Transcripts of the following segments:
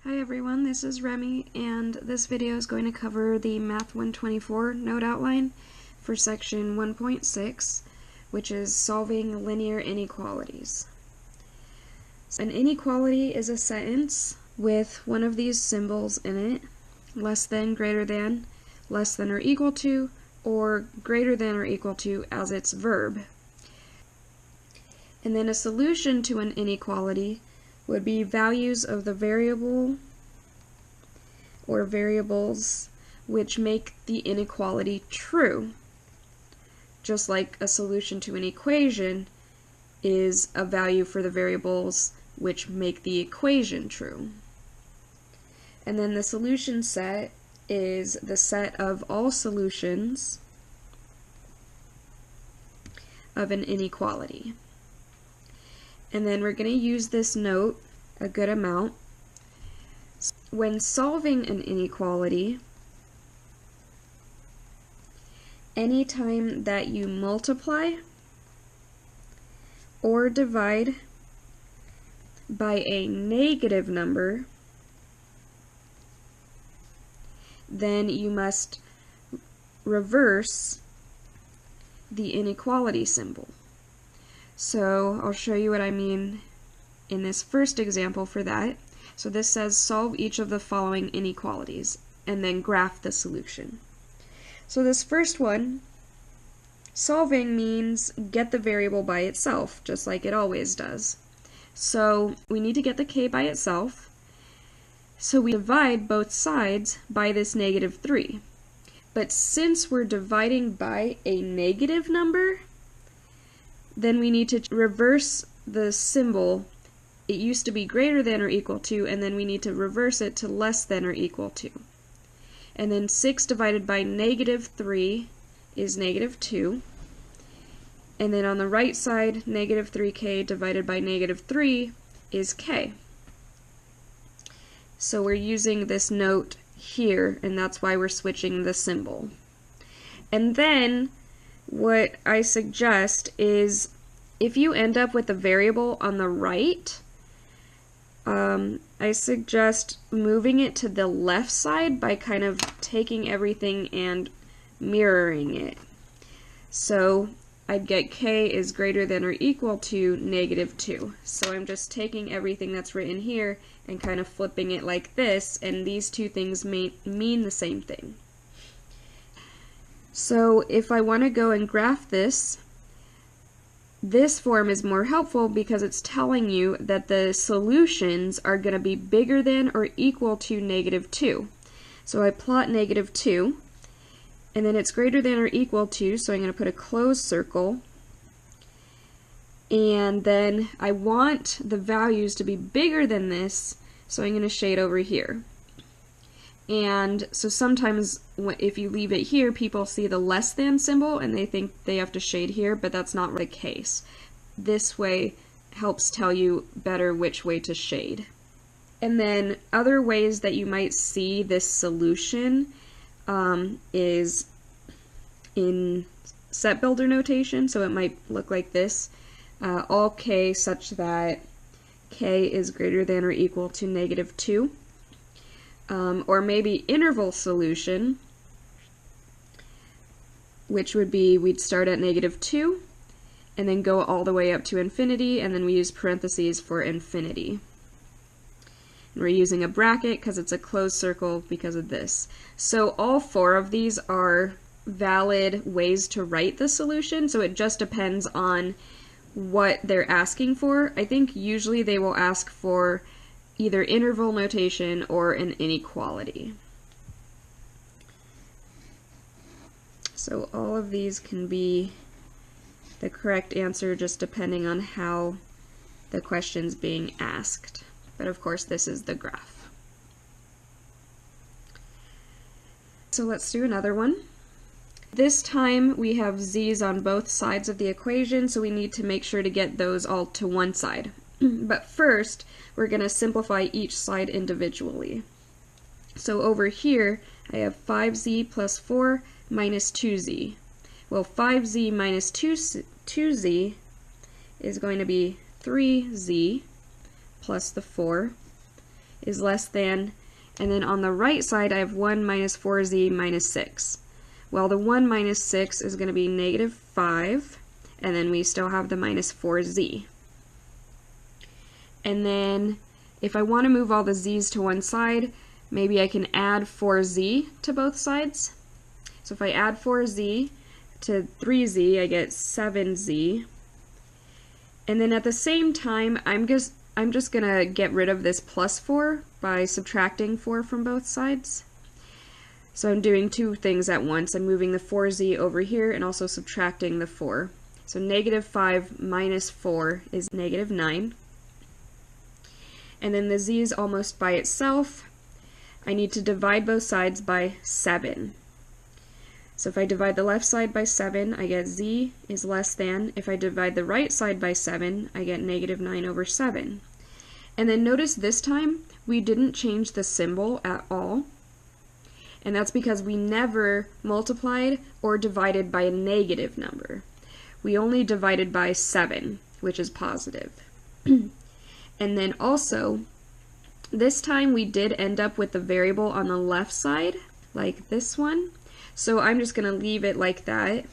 Hi everyone, this is Remy, and this video is going to cover the Math 124 note outline for section 1.6, which is solving linear inequalities. An inequality is a sentence with one of these symbols in it, less than, greater than, less than or equal to, or greater than or equal to as its verb. And then a solution to an inequality would be values of the variable or variables which make the inequality true. Just like a solution to an equation is a value for the variables which make the equation true. And then the solution set is the set of all solutions of an inequality. And then we're going to use this note a good amount. When solving an inequality, anytime that you multiply or divide by a negative number, then you must reverse the inequality symbol. So I'll show you what I mean in this first example for that. So this says solve each of the following inequalities and then graph the solution. So this first one, solving means get the variable by itself, just like it always does. So we need to get the k by itself. So we divide both sides by this -3. But since we're dividing by a negative number, then we need to reverse the symbol. It used to be greater than or equal to, and then we need to reverse it to less than or equal to. And then 6 divided by -3 is -2. And then on the right side, -3k divided by -3 is k. So we're using this note here, and that's why we're switching the symbol. And then what I suggest is if you end up with a variable on the right, I suggest moving it to the left side by kind of taking everything and mirroring it. So I'd get k is greater than or equal to -2. So I'm just taking everything that's written here and kind of flipping it like this, and these two things mean the same thing. So if I want to go and graph this form is more helpful because it's telling you that the solutions are going to be bigger than or equal to -2. So I plot -2, and then it's greater than or equal to, so I'm going to put a closed circle, and then I want the values to be bigger than this, so I'm going to shade over here. And so sometimes if you leave it here, people see the less than symbol and they think they have to shade here, but that's not the case. This way helps tell you better which way to shade. And then other ways that you might see this solution is in set builder notation, so it might look like this. All k such that k is greater than or equal to -2. Or maybe interval solution, which would be we'd start at -2 and then go all the way up to infinity, and then we use parentheses for infinity. And we're using a bracket because it's a closed circle because of this. So all four of these are valid ways to write the solution, so it just depends on what they're asking for. I think usually they will ask for either interval notation or an inequality. So all of these can be the correct answer just depending on how the question's being asked. But of course this is the graph. So let's do another one. This time we have z's on both sides of the equation, so we need to make sure to get those all to one side. But first, we're going to simplify each side individually. So over here, I have 5z plus 4 minus 2z. Well, 5z minus 2z is going to be 3z plus the 4 is less than, and then on the right side I have 1 minus 4z minus 6. Well, the 1 minus 6 is going to be negative 5, and then we still have the minus 4z. And then if I want to move all the z's to one side, maybe I can add 4z to both sides. So if I add 4z to 3z, I get 7z. And then at the same time, I'm just going to get rid of this plus 4 by subtracting 4 from both sides. So I'm doing two things at once. I'm moving the 4z over here and also subtracting the 4. So negative 5 minus 4 is negative 9. And then the z is almost by itself. I need to divide both sides by 7. So if I divide the left side by 7, I get z is less than. If I divide the right side by 7, I get negative 9 over 7. And then notice this time, we didn't change the symbol at all. And that's because we never multiplied or divided by a negative number. We only divided by 7, which is positive. And then also, this time we did end up with the variable on the left side, like this one. So I'm just going to leave it like that.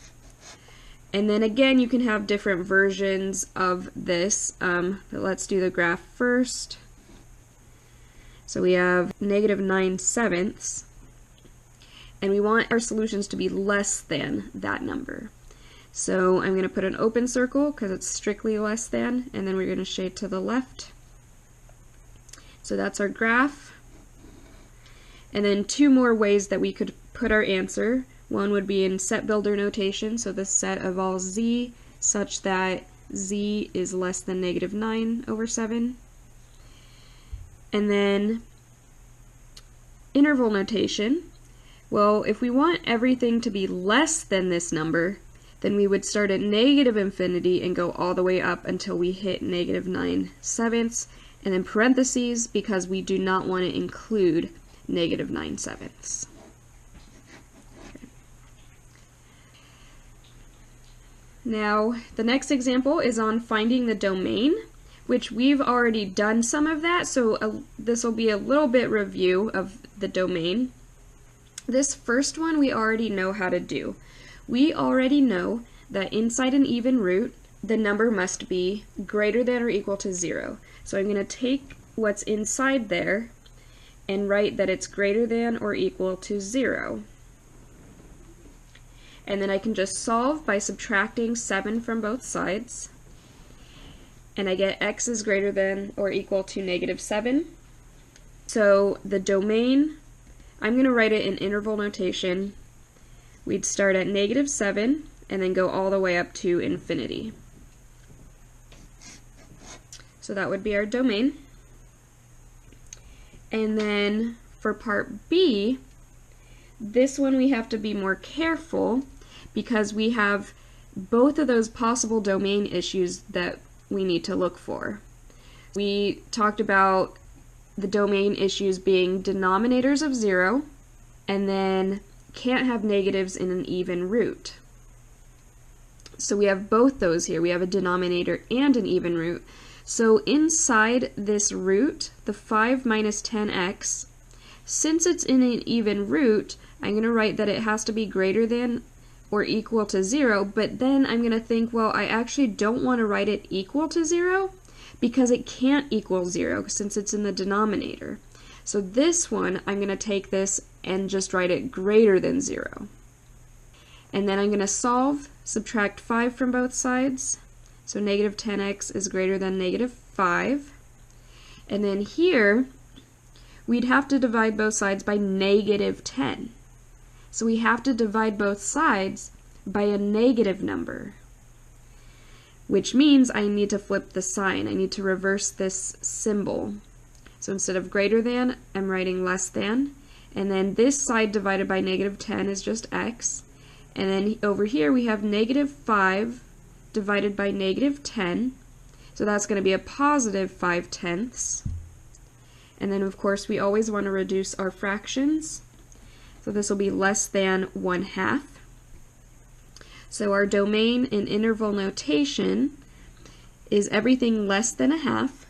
And then again, you can have different versions of this, but let's do the graph first. So we have negative 9/7, and we want our solutions to be less than that number. So I'm going to put an open circle because it's strictly less than, and then we're going to shade to the left. So that's our graph. And then two more ways that we could put our answer. One would be in set builder notation, so the set of all z such that z is less than negative 9 over 7. And then interval notation. Well, if we want everything to be less than this number, then we would start at negative infinity and go all the way up until we hit negative 9/7, and then parentheses because we do not want to include negative 9/7. Okay. Now, the next example is on finding the domain, which we've already done some of that, so this will be a little bit review of the domain. This first one we already know how to do. We already know that inside an even root, the number must be greater than or equal to 0. So I'm going to take what's inside there and write that it's greater than or equal to 0. And then I can just solve by subtracting 7 from both sides. And I get x is greater than or equal to negative 7. So the domain, I'm going to write it in interval notation. We'd start at negative 7 and then go all the way up to infinity. So that would be our domain. And then for part B, this one we have to be more careful because we have both of those possible domain issues that we need to look for. We talked about the domain issues being denominators of 0 and then can't have negatives in an even root. So we have both those here. We have a denominator and an even root. So inside this root, the 5 minus 10x, since it's in an even root, I'm going to write that it has to be greater than or equal to 0, but then I'm going to think, well, I actually don't want to write it equal to 0 because it can't equal 0 since it's in the denominator. So this one, I'm going to take this and just write it greater than 0. And then I'm going to solve, subtract 5 from both sides. So negative 10x is greater than negative 5. And then here, we'd have to divide both sides by negative 10. So we have to divide both sides by a negative number, which means I need to flip the sign. I need to reverse this symbol. So instead of greater than, I'm writing less than. And then this side divided by negative 10 is just x. And then over here we have negative 5 divided by negative 10. So that's going to be a positive 5/10. And then of course we always want to reduce our fractions. So this will be less than 1/2. So our domain in interval notation is everything less than a half.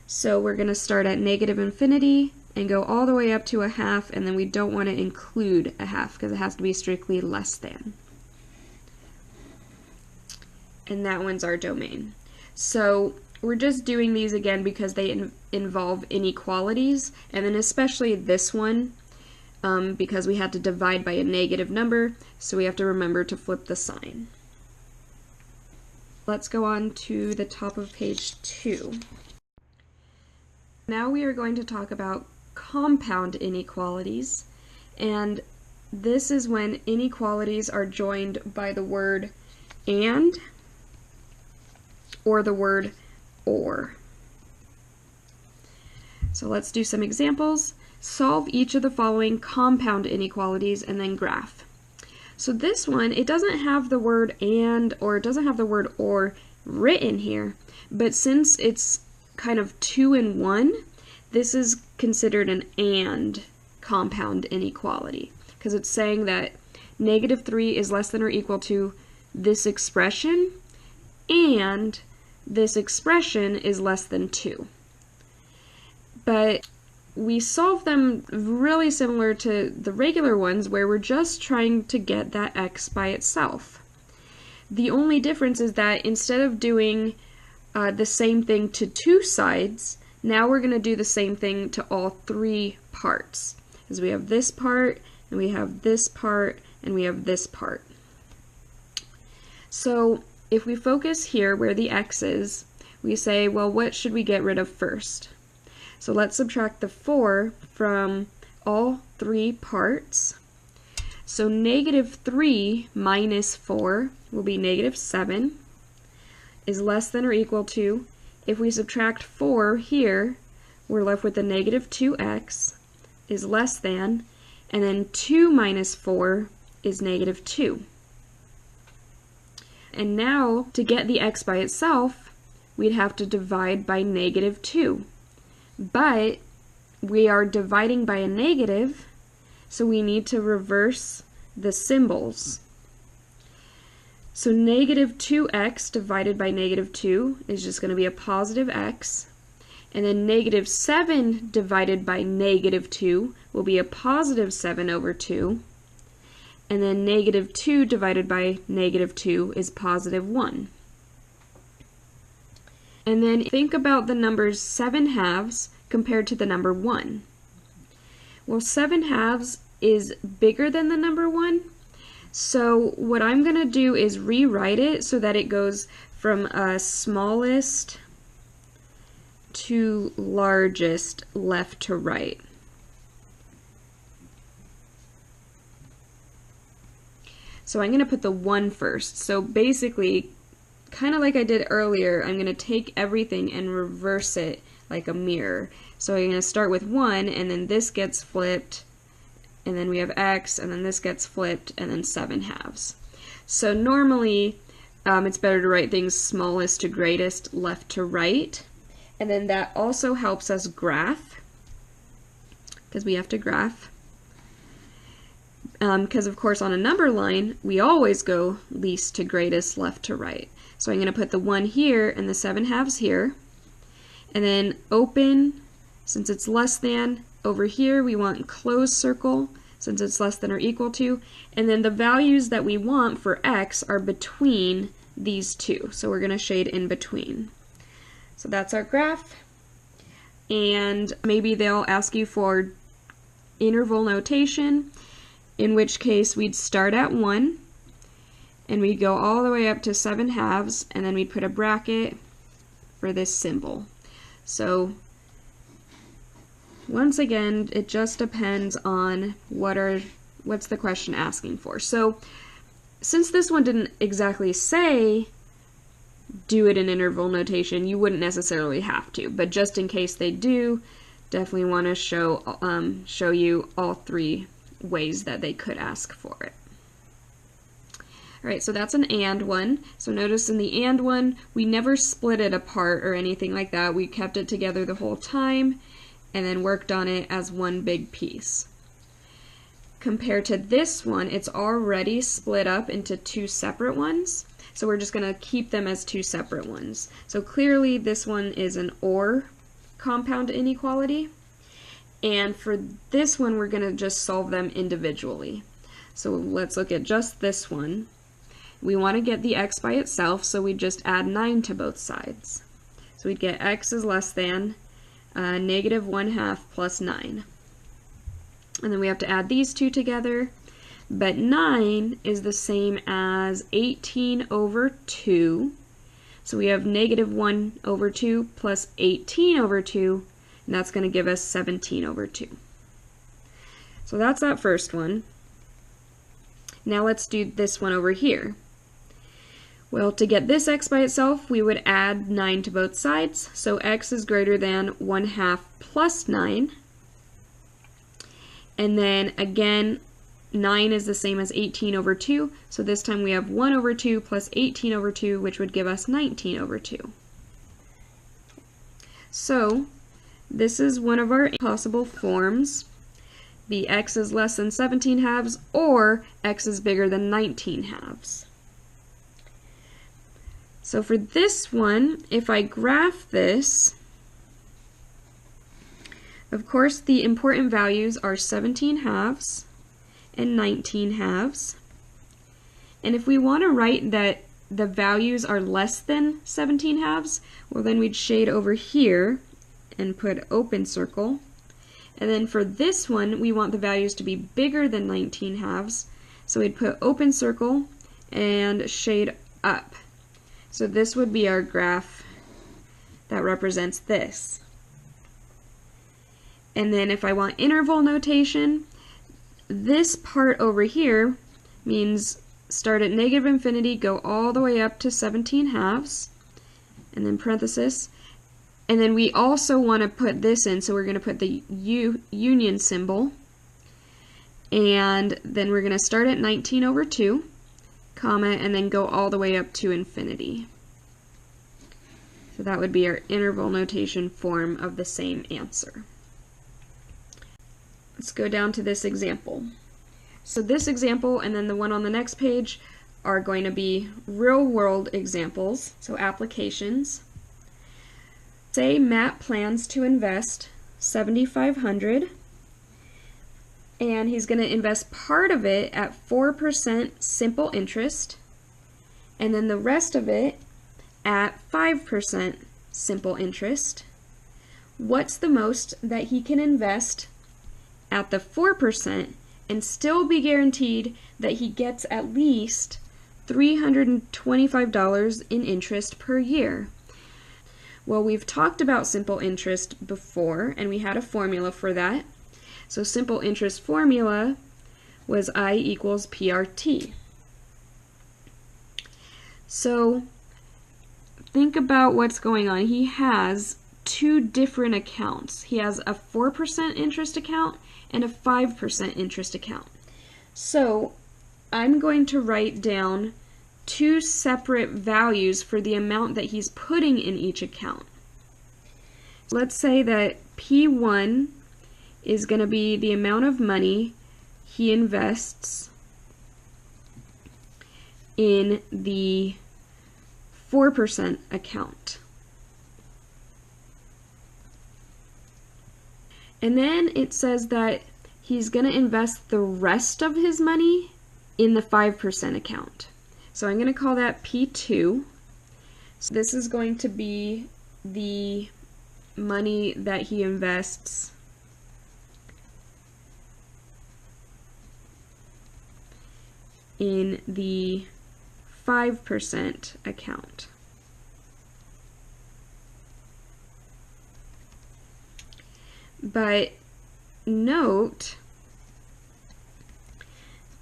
So we're going to start at negative infinity and go all the way up to a half, and then we don't want to include a half because it has to be strictly less than. And that one's our domain. So we're just doing these again because they involve inequalities, and then especially this one because we had to divide by a negative number, so we have to remember to flip the sign. Let's go on to the top of page 2. Now we are going to talk about compound inequalities, and this is when inequalities are joined by the word and or the word or. So let's do some examples. Solve each of the following compound inequalities and then graph. So this one, it doesn't have the word and or it doesn't have the word or written here, but since it's kind of 2 in 1, this is considered an and compound inequality because it's saying that -3 is less than or equal to this expression and this expression is less than 2. But we solve them really similar to the regular ones where we're just trying to get that x by itself. The only difference is that instead of doing the same thing to 2 sides, now we're going to do the same thing to all 3 parts. Because we have this part, and we have this part, and we have this part. So if we focus here where the x is, we say, well, what should we get rid of first? So let's subtract the 4 from all 3 parts. So -3 minus 4 will be -7, is less than or equal to, if we subtract 4 here, we're left with a -2x, is less than, and then 2 minus 4 is -2. And now, to get the x by itself, we'd have to divide by -2. But we are dividing by a negative, so we need to reverse the symbols. So -2x divided by -2 is just going to be a positive x, and then -7 divided by -2 will be a positive 7 over 2, and then -2 divided by -2 is positive 1. And then think about the numbers 7/2 compared to the number 1. Well, 7/2 is bigger than the number 1, so what I'm going to do is rewrite it so that it goes from smallest to largest left to right. So I'm going to put the 1 first. So basically, kind of like I did earlier, I'm going to take everything and reverse it like a mirror. So I'm going to start with 1, and then this gets flipped, and then we have x, and then this gets flipped, and then 7/2. So normally, it's better to write things smallest to greatest, left to right, and then that also helps us graph, because we have to graph. Because of course on a number line, we always go least to greatest, left to right. So I'm going to put the 1 here and the 7/2 here, and then open, since it's less than. Over here we want closed circle, since it's less than or equal to, and then the values that we want for x are between these two, so we're going to shade in between. So that's our graph, and maybe they'll ask you for interval notation, in which case we'd start at 1, and we'd go all the way up to 7/2, and then we'd put a bracket for this symbol. So once again, it just depends on what's the question asking for. So since this one didn't exactly say do it in interval notation, you wouldn't necessarily have to, but just in case they do, definitely want to show you all 3 ways that they could ask for it. Alright, so that's an and one. So notice in the and one, we never split it apart or anything like that. We kept it together the whole time and then worked on it as one big piece. Compared to this one, it's already split up into 2 separate ones. So we're just going to keep them as 2 separate ones. So clearly this one is an or compound inequality. And for this one, we're going to just solve them individually. So let's look at just this one. We want to get the x by itself, so we just add 9 to both sides. So we'd get x is less than negative 1/2 plus 9. And then we have to add these two together. But 9 is the same as 18 over 2. So we have negative 1 over 2 plus 18 over 2, and that's going to give us 17 over 2. So that's that first one. Now let's do this one over here. Well, to get this x by itself, we would add 9 to both sides. So x is greater than 1/2 plus 9. And then again, 9 is the same as 18 over 2. So this time we have 1 over 2 plus 18 over 2, which would give us 19 over 2. So this is one of our possible forms. Be x is less than 17/2 or x is bigger than 19/2. So for this one, if I graph this, of course the important values are 17/2 and 19/2. And if we want to write that the values are less than 17/2, well then we'd shade over here and put open circle. And then for this one, we want the values to be bigger than 19/2, so we'd put open circle and shade up. So this would be our graph that represents this. And then if I want interval notation, this part over here means start at negative infinity, go all the way up to 17/2, and then parenthesis. And then we also want to put this in, so we're going to put the union symbol. And then we're going to start at 19 over 2, comma, and then go all the way up to infinity. So that would be our interval notation form of the same answer. Let's go down to this example. So this example and then the one on the next page are going to be real-world examples, so applications. Say Matt plans to invest $7,500, and he's going to invest part of it at 4% simple interest, and then the rest of it at 5% simple interest. What's the most that he can invest at the 4% and still be guaranteed that he gets at least $325 in interest per year? Well, we've talked about simple interest before, and we had a formula for that. So simple interest formula was I equals PRT. So think about what's going on. He has two different accounts. He has a 4% interest account and a 5% interest account. So I'm going to write down two separate values for the amount that he's putting in each account. Let's say that P1 is going to be the amount of money he invests in the 4% account. And then it says that he's going to invest the rest of his money in the 5% account. So I'm going to call that P2. So this is going to be the money that he invests in the 5% account. But note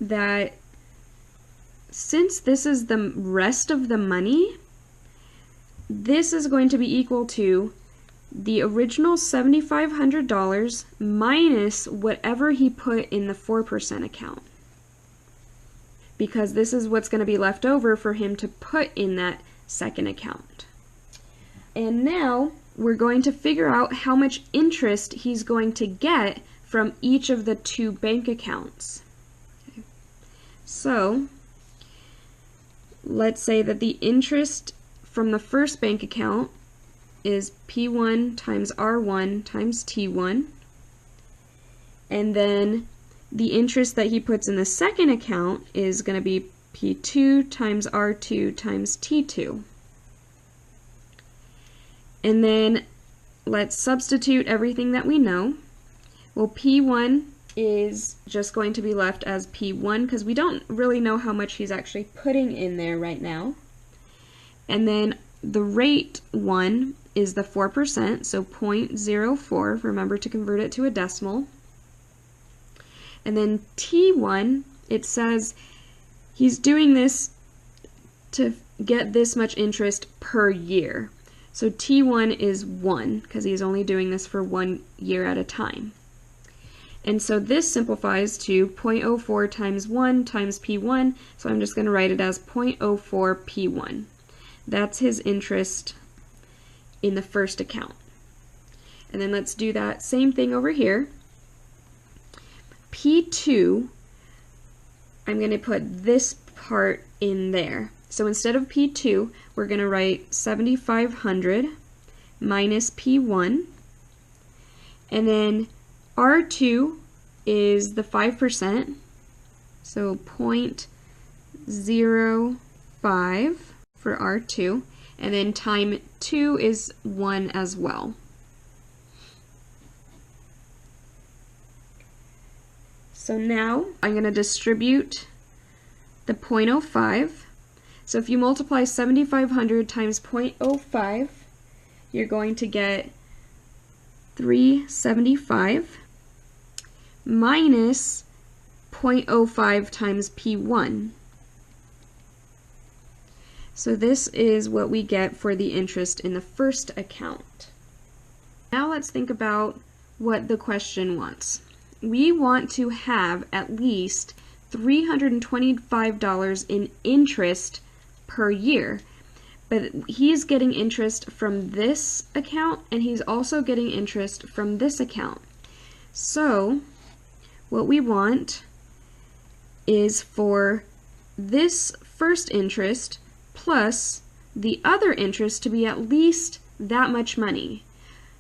that since this is the rest of the money, this is going to be equal to the original $7,500 minus whatever he put in the 4% account, because this is what's going to be left over for him to put in that second account. And now we're going to figure out how much interest he's going to get from each of the two bank accounts. Okay. So let's say that the interest from the first bank account is P1 times R1 times T1. And then the interest that he puts in the second account is going to be P2 times R2 times T2. And then let's substitute everything that we know. Well, P1 is just going to be left as P1 because we don't really know how much he's actually putting in there right now. And then the rate 1 is the 4%, so 0.04. Remember to convert it to a decimal. And then T1, it says he's doing this to get this much interest per year. So T1 is 1 because he's only doing this for 1 year at a time. And so this simplifies to 0.04 times 1 times P1, so I'm just going to write it as 0.04 P1. That's his interest in the first account. And then let's do that same thing over here. P2, I'm going to put this part in there. So instead of P2, we're going to write 7,500 minus P1. And then R2 is the 5%, so 0.05 for R2. And then time 2 is 1 as well. So now I'm going to distribute the 0.05. So if you multiply 7,500 times 0.05, you're going to get 375 minus 0.05 times P1. So this is what we get for the interest in the first account. Now let's think about what the question wants. We want to have at least $325 in interest per year. But he's getting interest from this account and he's also getting interest from this account. So what we want is for this first interest plus the other interest to be at least that much money.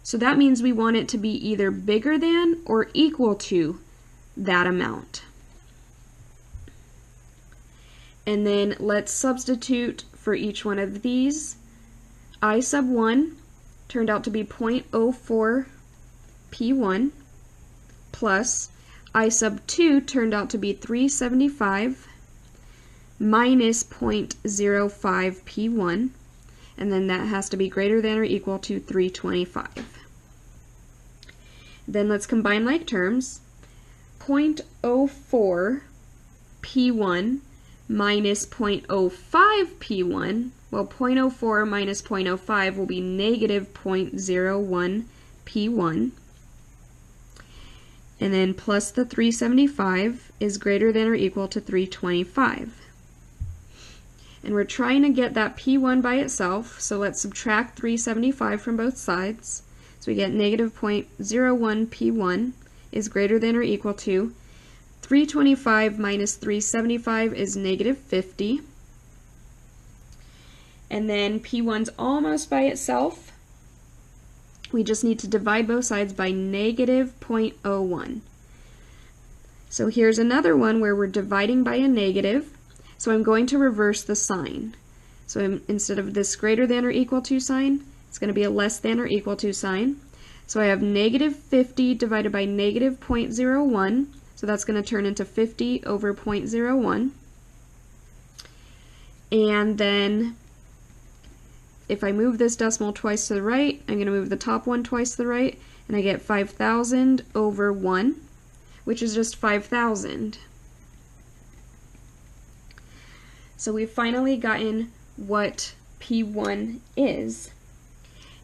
So that means we want it to be either bigger than or equal to that amount. And then let's substitute for each one of these. I sub 1 turned out to be 0.04 P1 plus I sub 2 turned out to be 375 minus 0.05 P1, and then that has to be greater than or equal to 325. Then let's combine like terms. 0.04 P1 minus 0.05 P1, well, 0.04 minus 0.05 will be negative 0.01 P1. And then plus the 375 is greater than or equal to 325. And we're trying to get that P1 by itself, so let's subtract 375 from both sides. So we get negative 0.01 P1 is greater than or equal to 325 minus 375 is negative 50. And then P1's almost by itself. We just need to divide both sides by negative 0.01. So here's another one where we're dividing by a negative. So I'm going to reverse the sign. So instead of this greater than or equal to sign, it's going to be a less than or equal to sign. So I have negative 50 divided by negative 0.01. So that's going to turn into 50 over 0.01. And then if I move this decimal twice to the right, I'm going to move the top one twice to the right, and I get 5,000 over 1, which is just 5,000. So we've finally gotten what P1 is.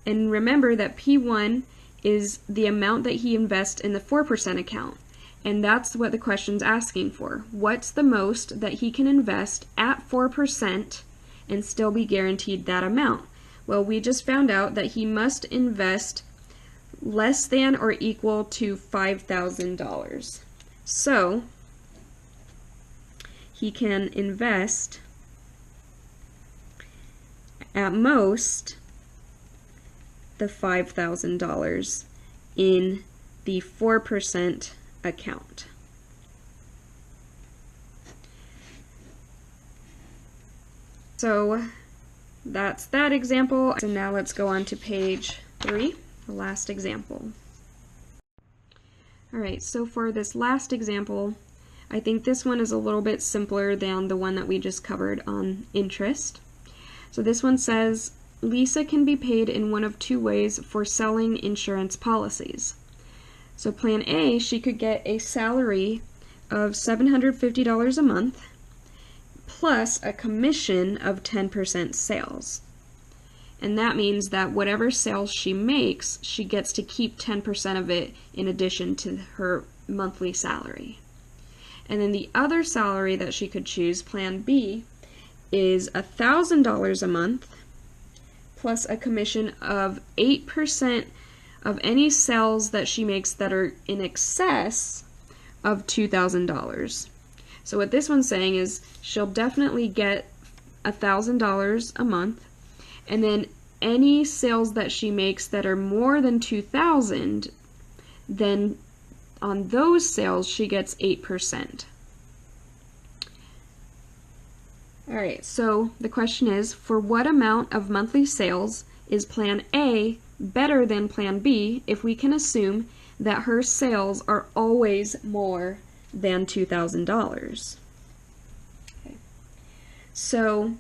And remember that P1 is the amount that he invests in the 4% account. And that's what the question's asking for. What's the most that he can invest at 4% and still be guaranteed that amount? Well, we just found out that he must invest less than or equal to $5,000. So he can invest at most the $5,000 in the 4% account. So that's that example. So now let's go on to page 3, the last example. Alright, so for this last example, I think this one is a little bit simpler than the one that we just covered on interest. So this one says, Lisa can be paid in one of two ways for selling insurance policies. So plan A, she could get a salary of $750 a month plus a commission of 10% sales. And that means that whatever sales she makes, she gets to keep 10% of it in addition to her monthly salary. And then the other salary that she could choose, plan B, is $1,000 a month plus a commission of 8% of any sales that she makes that are in excess of $2,000. So what this one's saying is she'll definitely get $1,000 a month, and then any sales that she makes that are more than $2,000, then on those sales she gets 8%. Alright, so the question is, for what amount of monthly sales is plan A better than plan B if we can assume that her sales are always more than $2,000? Okay. So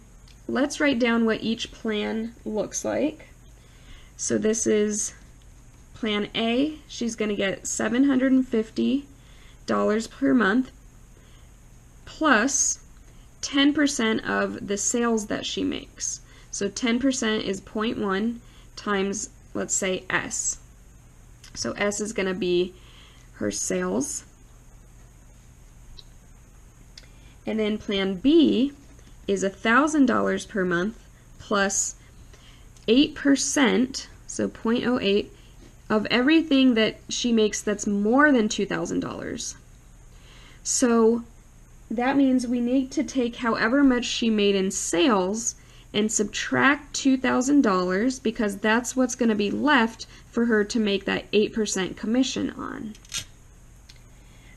let's write down what each plan looks like. So this is plan A. She's going to get $750 per month plus 10% of the sales that she makes. So 10% is 0.1 times, let's say, S. So S is going to be her sales. And then plan B is $1,000 per month plus 8%, so 0.08, of everything that she makes that's more than $2,000. So that means we need to take however much she made in sales and subtract $2,000 because that's what's going to be left for her to make that 8% commission on.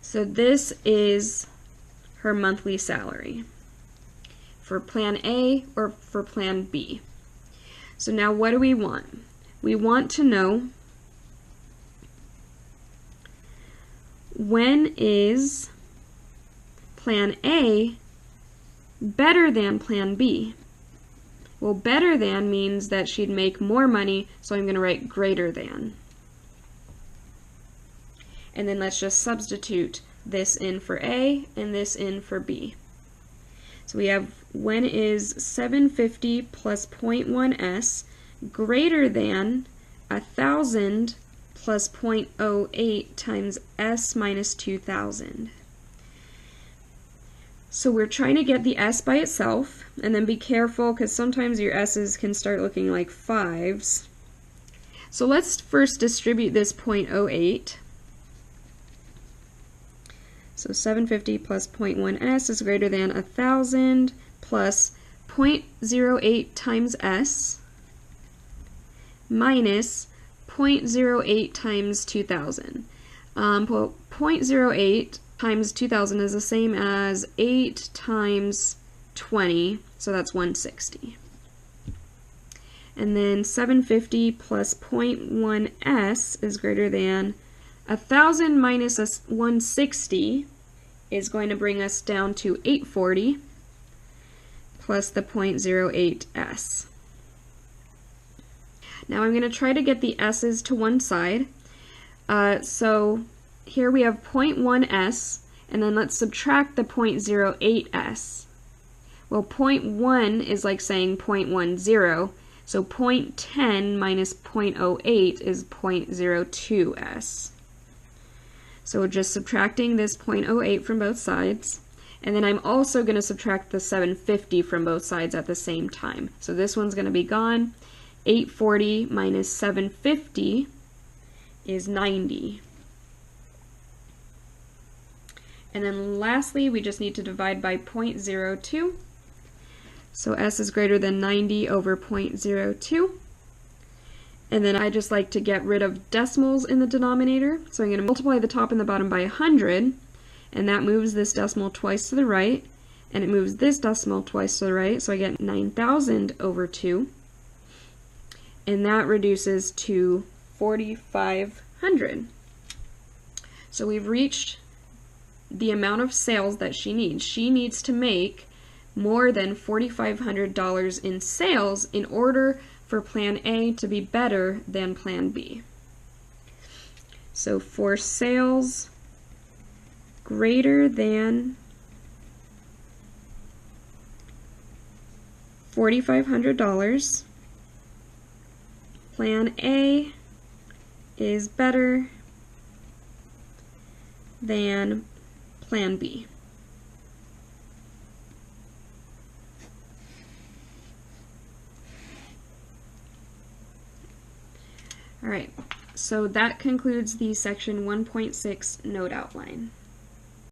So this is her monthly salary for plan A or for plan B. So now what do we want? We want to know when is plan A better than plan B? Well, better than means that she'd make more money, so I'm going to write greater than. And then let's just substitute this in for A and this in for B. So we have when is 750 plus 0.1S greater than 1,000 plus 0.08 times S minus 2,000. So we're trying to get the S by itself, and then be careful because sometimes your S's can start looking like 5s. So let's first distribute this 0.08. So 750 plus 0.1S is greater than 1,000 plus 0.08 times S minus 0.08 times 2,000. Well, 0.08 times 2,000 is the same as 8 times 20, so that's 160. And then 750 plus 0.1S is greater than 1,000 minus 160 is going to bring us down to 840 plus the 0.08S. Now I'm going to try to get the S's to one side. So here we have 0.1S, and then let's subtract the 0.08S. Well, 0.1 is like saying 0.10, so 0.10 minus 0.08 is 0.02S. So we're just subtracting this 0.08 from both sides, and then I'm also going to subtract the 750 from both sides at the same time. So this one's going to be gone. 840 minus 750 is 90. And then lastly, we just need to divide by 0.02. So S is greater than 90 over 0.02. And then I just like to get rid of decimals in the denominator. So I'm going to multiply the top and the bottom by 100, and that moves this decimal twice to the right, and it moves this decimal twice to the right, so I get 9,000 over 2. And that reduces to 4,500. So we've reached the amount of sales that she needs. She needs to make more than $4,500 in sales in order for Plan A to be better than Plan B. So for sales greater than $4,500, Plan A is better than Plan B. All right, so that concludes the section 1.6 note outline.